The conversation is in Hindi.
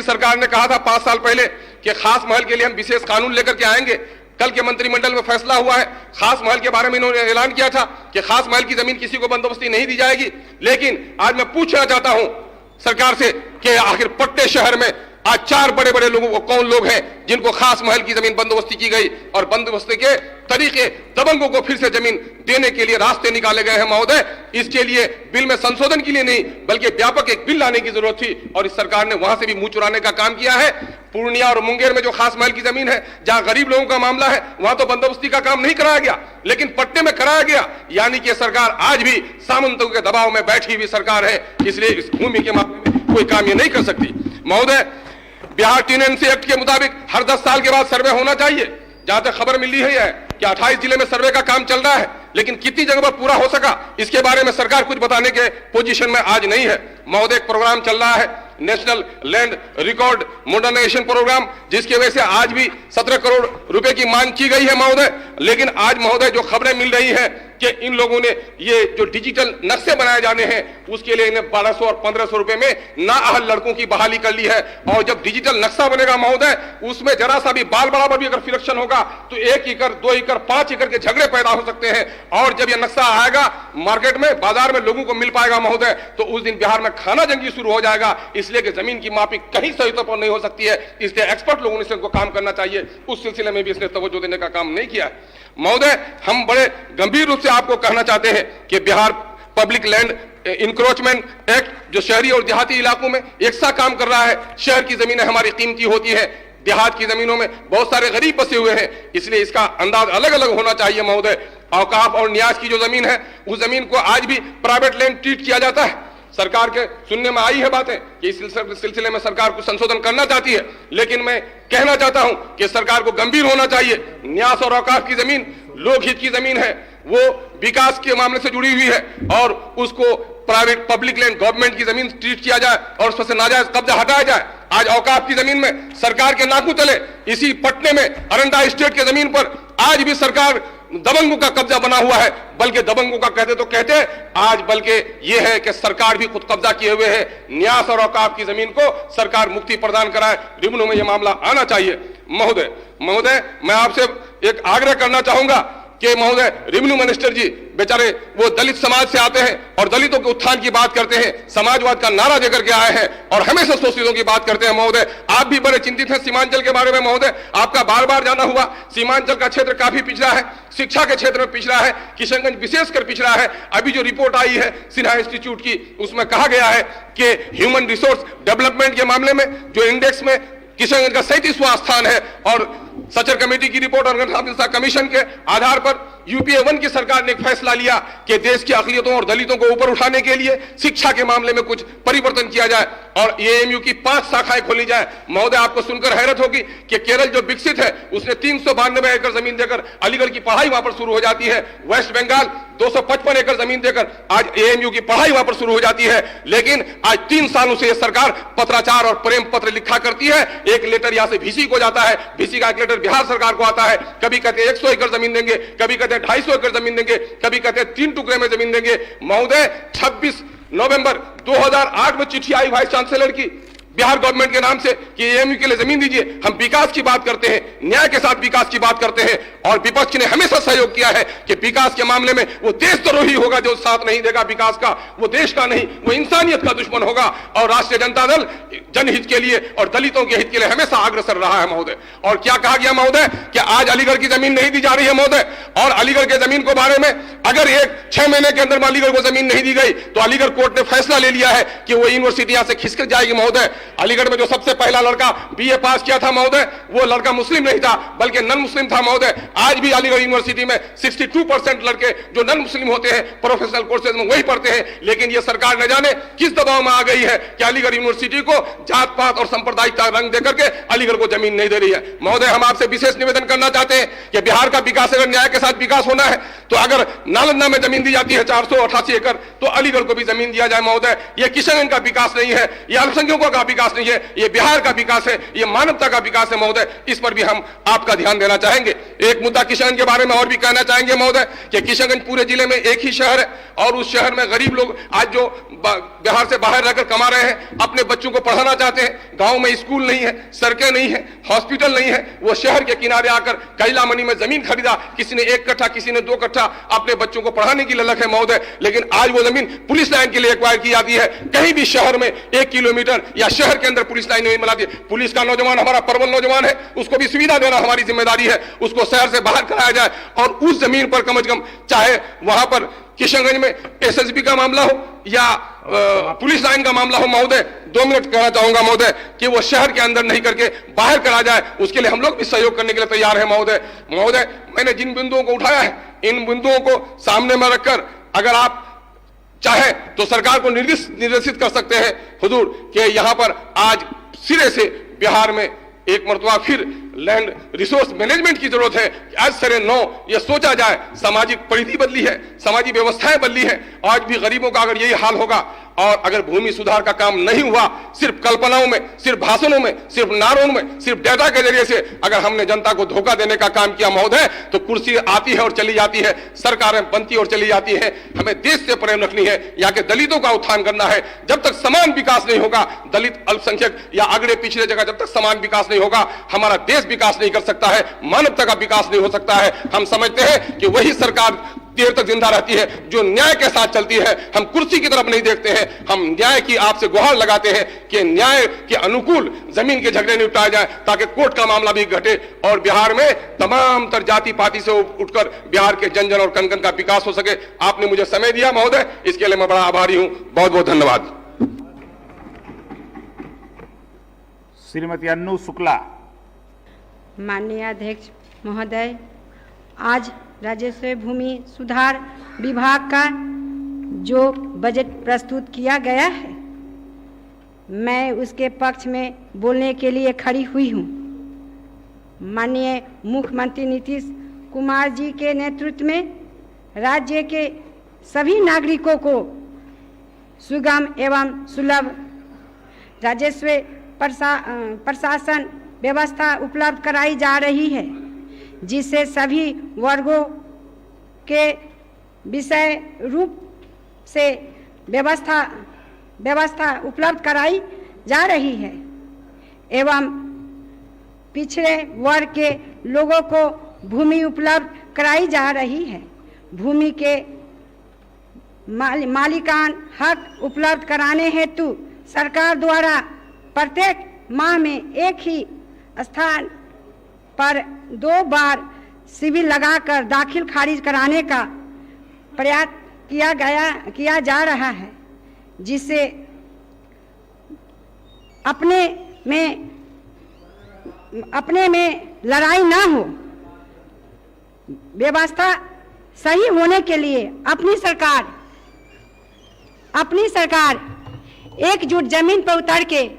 सरकार ने कहा था 5 साल पहले कि खास महल के लिए हम विशेष कानून लेकर के आएंगे। कल के मंत्रिमंडल में फैसला हुआ है, खास महल के बारे में इन्होंने ऐलान किया था कि खास महल की जमीन किसी को बंदोबस्ती नहीं दी जाएगी। लेकिन आज मैं पूछना चाहता हूं सरकार से कि आखिर पट्टे शहर में आज 4 बड़े बड़े लोगों को कौन लोग हैं जिनको खास महल की जमीन बंदोबस्ती की गई और बंदोबस्ती के तरीके दबंगों को फिर से जमीन देने के लिए रास्ते निकाले गए हैं महोदय। इसके लिए बिल में संशोधन के लिए नहीं बल्कि व्यापक एक बिल लाने की जरूरत थी और इस सरकार ने वहां से भी मुंह चुराने का काम किया है। पूर्णिया और मुंगेर में जो खास महल की जमीन है, जहां गरीब लोगों का मामला है, वहां तो बंदोबस्ती का काम नहीं कराया गया लेकिन पट्टे में कराया गया। यानी कि सरकार आज भी सामंतों के दबाव में बैठी हुई सरकार है, इसलिए इस भूमि के मामले में कोई काम ये नहीं कर सकती। महोदय, बिहार टेनेंसी एक्ट के मुताबिक हर 10 साल के बाद सर्वे होना चाहिए। जहां तक खबर मिली है कि 28 जिले में सर्वे का काम चल रहा है, लेकिन कितनी जगह पर पूरा हो सका इसके बारे में सरकार कुछ बताने के पोजीशन में आज नहीं है। महोदय, एक प्रोग्राम चल रहा है national land record modernisation programme, जिसकी वजह से आज भी 17 करोड़ रुपए की मांग की गई है महोदय। लेकिन आज महोदय जो खबरें मिल रही हैं कि इन लोगों ने ये जो डिजिटल नक्शे बनाए जाने हैं उसके लिए इन्हें 1200 और 1500 रुपए में नाअहल लड़कों की बहाली कर ली है। और जब डिजिटल नक्शा बनेगा महोदय, उसमें जरा सा भी बाल बराबर भी अगर सिलेक्शन होगा तो 1 एकड़ 2 एकड़ 5 एकड़ के झगड़े पैदा हो सकते हैं। और जब यह नक्शा आएगा मार्केट में, बाजार में लोगों को मिल पाएगा महोदय, तो उस दिन बिहार में खाना जंगी शुरू हो जाएगा। इसलिए कि जमीन की मापी कहीं सही तौर पर नहीं हो सकती है, इसलिए एक्सपर्ट लोगों ने इसको काम करना चाहिए। उस सिलसिले में भी इसने तवज्जो देने का काम नहीं किया। महोदय, हम बड़े गंभीर रूप से आपको कहना चाहते हैं कि Bihar public land encroachment act जो शहरी और देहाती इलाकों में एक सा काम कर रहा है। शहर की जमीनें हमारी कीमती होती है, देहात की जमीनों में बहुत सारे गरीब बसे हुए हैं, इसलिए इसका अंदाज अलग अलग होना चाहिए महोदय। औकाफ और न्यास की जो जमीन है, उस जमीन को आज भी प्राइवेट लैंड ट्रीट किया जाता है। सरकार के सुनने में आई है बातें कि इस सिलसिले में सरकार कुछ संशोधन करना चाहती है, लेकिन मैं कहना चाहता हूं कि सरकार को गंभीर होना चाहिए। न्यास और औकाफ की जमीन लोकहित की जमीन है, वो विकास के मामले से जुड़ी हुई है और उसको प्राइवेट पब्लिक लैंड गवर्नमेंट की जमीन ट्रीट किया जाए और उसमें से नाजायज कब्जा हटाया जाए। आज औकाफ की जमीन में सरकार के नाकू चले। इसी पटने में अरंडा स्टेट के जमीन पर आज भी सरकार दबंगों का कब्जा बना हुआ है, बल्कि दबंगों का कहते तो कहते आज बल्कि यह है कि सरकार भी खुद कब्जा किए हुए है। न्यास और औकाफ की जमीन को सरकार मुक्ति प्रदान कराए, रिवन्यू में यह मामला आना चाहिए। महोदय, मैं आपसे एक आग्रह करना चाहूंगा कि महोदय, रेवेन्यू मिनिस्टर जी बेचारे वो दलित समाज से आते हैं और दलितों के उत्थान की बात करते हैं, समाजवाद का नारा देकर के आए हैं और हमेशा शोषितों की बात करते हैं। महोदय, आप भी बड़े चिंतित हैं सीमांचल के बारे में। महोदय, आपका बार बार जाना हुआ, सीमांचल का क्षेत्र काफी पिछड़ा है, शिक्षा के क्षेत्र में पिछड़ा है, किशनगंज विशेषकर पिछड़ा है। अभी जो रिपोर्ट आई है सिन्हा इंस्टीट्यूट की, उसमें कहा गया है कि ह्यूमन रिसोर्स डेवलपमेंट के मामले में जो इंडेक्स में किशनगंज का 37वां स्थान है और सचर कमेटी की रिपोर्ट और कमीशन के आधार पर यूपीए 1 की सरकार ने एक फैसला लिया कि देश की अक़लियतों और दलितों को ऊपर उठाने के लिए शिक्षा के मामले में कुछ परिवर्तन किया जाए और एएमयू की 5 शाखाएं खोली जाए। महोदय, आपको सुनकर हैरत होगी कि केरल जो विकसित है उसने 392 एकड़ जमीन देकर अलीगढ़ की पढ़ाई वहां पर शुरू हो जाती है। वेस्ट बंगाल 255 एकड़ जमीन देकर आज एएमयू की पढ़ाई वहां पर शुरू हो जाती है। लेकिन आज 3 सालों से यह सरकार पत्राचार और प्रेम पत्र लिखा करती है। एक लेटर यहां से VC को जाता है, VC का एक लेटर बिहार सरकार को आता है, कभी कहते 100 एकड़ जमीन देंगे, कभी कहते 250 एकड़ जमीन देंगे, कभी कहते 3 टुकड़े में जमीन देंगे। महोदय, 26 नवंबर 2008 में चिट्ठी आई वाइस चांसलर की बिहार गवर्नमेंट के नाम से कि एएमयू के लिए जमीन दीजिए। हम विकास की बात करते हैं, न्याय के साथ विकास की बात करते हैं और विपक्ष ने हमेशा सहयोग किया है कि विकास के मामले में वो देशद्रोही होगा जो साथ नहीं देगा विकास का, वो देश का नहीं, वो इंसानियत का दुश्मन होगा। और राष्ट्रीय जनता दल जनहित के लिए और दलितों के हित के लिए हमेशा अग्रसर रहा है महोदय। और क्या कहा गया महोदय कि आज अलीगढ़ की जमीन नहीं दी जा रही है महोदय, और अलीगढ़ के जमीन को बारे में अगर 6 महीने के अंदर अलीगढ़ को जमीन नहीं दी गई तो अलीगढ़ कोर्ट ने फैसला ले लिया है कि वो यूनिवर्सिटी यहां से खिसक जाएगी। महोदय, अलीगढ़ में जो सबसे पहला लड़का BA पास किया था महोदय, वो लड़का मुस्लिम नहीं था बल्कि नन मुस्लिम था महोदय। आज भी अलीगढ़ यूनिवर्सिटी में 62% लड़के जो नन मुस्लिम होते हैं प्रोफेशनल कोर्सेज में वही पढ़ते हैं। लेकिन ये सरकार न जाने किस दबाव में आ गई है कि अलीगढ़ यूनिवर्सिटी को जात पात और सांप्रदायिक रंग देकर के अलीगढ़ को जमीन नहीं दे रही है। महोदय, हम आपसे विशेष निवेदन करना चाहते हैं कि बिहार का विकास अगर न्याय के साथ विकास होना है तो अगर नालंदा में जमीन दी जाती है 488 एकड़ तो अलीगढ़ को भी जमीन दिया जाए। महोदय, यह किशनगंज का विकास नहीं है, यह अल्पसंख्यकों का विकास विकास नहीं है, ये बिहार का विकास है, ये मानवता का विकास है महोदय। इस पर भी हम आपका ध्यान देना चाहेंगे। एक मुद्दा किशनगंज के बारे में और भी कहना चाहेंगे महोदय कि किशनगंज पूरे जिले में एक ही शहर है और उस शहर में गरीब लोग आज जो बिहार से बाहर रहकर कमा रहे हैं, अपने बच्चों को पढ़ाना चाहते हैं, गांव में स्कूल नहीं है, सड़कें नहीं है, हॉस्पिटल नहीं है, वो शहर के किनारे आकर कैलामनी में जमीन खरीदा, किसी ने 1 कट्ठा, किसी ने 2 कट्ठा, अपने बच्चों को पढ़ाने की ललक है महोदय। लेकिन आज वो जमीन पुलिस लाइन के लिए एक्वायर की जाती है। कहीं भी शहर में 1 किलोमीटर या शहर के अंदर पुलिस लाइन नहीं बनाती। पुलिस का नौजवान हमारा प्रबल नौजवान है, उसको भी सुविधा देना हमारी जिम्मेदारी है, उसको शहर से बाहर कराया जाए और उस जमीन पर कम से कम, चाहे वहां पर किशनगंज में एसएसबी का मामला हो या पुलिस लाइन का मामला हो महोदय, 2 मिनट कहना चाहूंगा महोदय कि वो शहर के अंदर नहीं करके बाहर करा जाए, उसके लिए हम लोग भी सहयोग करने के लिए तैयार है महोदय। महोदय, मैंने जिन बिंदुओं को उठाया है, इन बिंदुओं को सामने में रखकर अगर आप चाहे तो सरकार को निर्देशित कर सकते हैं हुजूर कि यहां पर आज सिरे से बिहार में एक मरतबा फिर लैंड रिसोर्स मैनेजमेंट की जरूरत है। आज सरे 9 ये सोचा जाए, सामाजिक परिधि बदली है, सामाजिक व्यवस्थाएं बदली है। आज भी गरीबों का अगर यही हाल होगा और अगर भूमि सुधार का काम नहीं हुआ, सिर्फ कल्पनाओं में, सिर्फ भाषणों में, सिर्फ नारों में, सिर्फ डेटा के जरिए से अगर हमने जनता को धोखा देने का काम किया महोदय, तो कुर्सी आती है और चली जाती है, सरकारें बनती और चली जाती है। हमें देश से प्रेम रखनी है, यहाँ के दलितों का उत्थान करना है। जब तक समान विकास नहीं होगा, दलित, अल्पसंख्यक या अगड़े पिछड़े जगह जब तक समान विकास नहीं होगा, हमारा देश विकास नहीं कर सकता है, मानवता का विकास नहीं हो सकता है। हम समझते हैं कि वही सरकार देर तक जिंदा रहती है जो न्याय के साथ चलती है। हम कुर्सी की तरफ नहीं देखते हैं, हम न्याय की आपसे गुहार लगाते हैं कि न्याय के अनुकूल जमीन के झगड़े निपटाए जाए ताकि कोर्ट का मामला भी घटे और बिहार में तमाम तर जाति पाति से उठकर बिहार के जन जन और कन कन का विकास हो सके। आपने मुझे समय दिया महोदय, इसके लिए मैं बड़ा आभारी हूं। बहुत बहुत धन्यवाद। श्रीमती अन्नू शुक्ला। माननीय अध्यक्ष महोदय, आज राजस्व भूमि सुधार विभाग का जो बजट प्रस्तुत किया गया है, मैं उसके पक्ष में बोलने के लिए खड़ी हुई हूँ। माननीय मुख्यमंत्री नीतीश कुमार जी के नेतृत्व में राज्य के सभी नागरिकों को सुगम एवं सुलभ राजस्व प्रशासन व्यवस्था उपलब्ध कराई जा रही है, जिससे सभी वर्गों के विषय रूप से व्यवस्था उपलब्ध कराई जा रही है एवं पिछड़े वर्ग के लोगों को भूमि उपलब्ध कराई जा रही है। भूमि के मालिकान हक उपलब्ध कराने हेतु सरकार द्वारा प्रत्येक माह में एक ही स्थान पर 2 बार शिविर लगाकर दाखिल खारिज कराने का प्रयास किया जा रहा है, जिससे अपने में लड़ाई ना हो। व्यवस्था सही होने के लिए अपनी सरकार एकजुट जमीन पर उतर के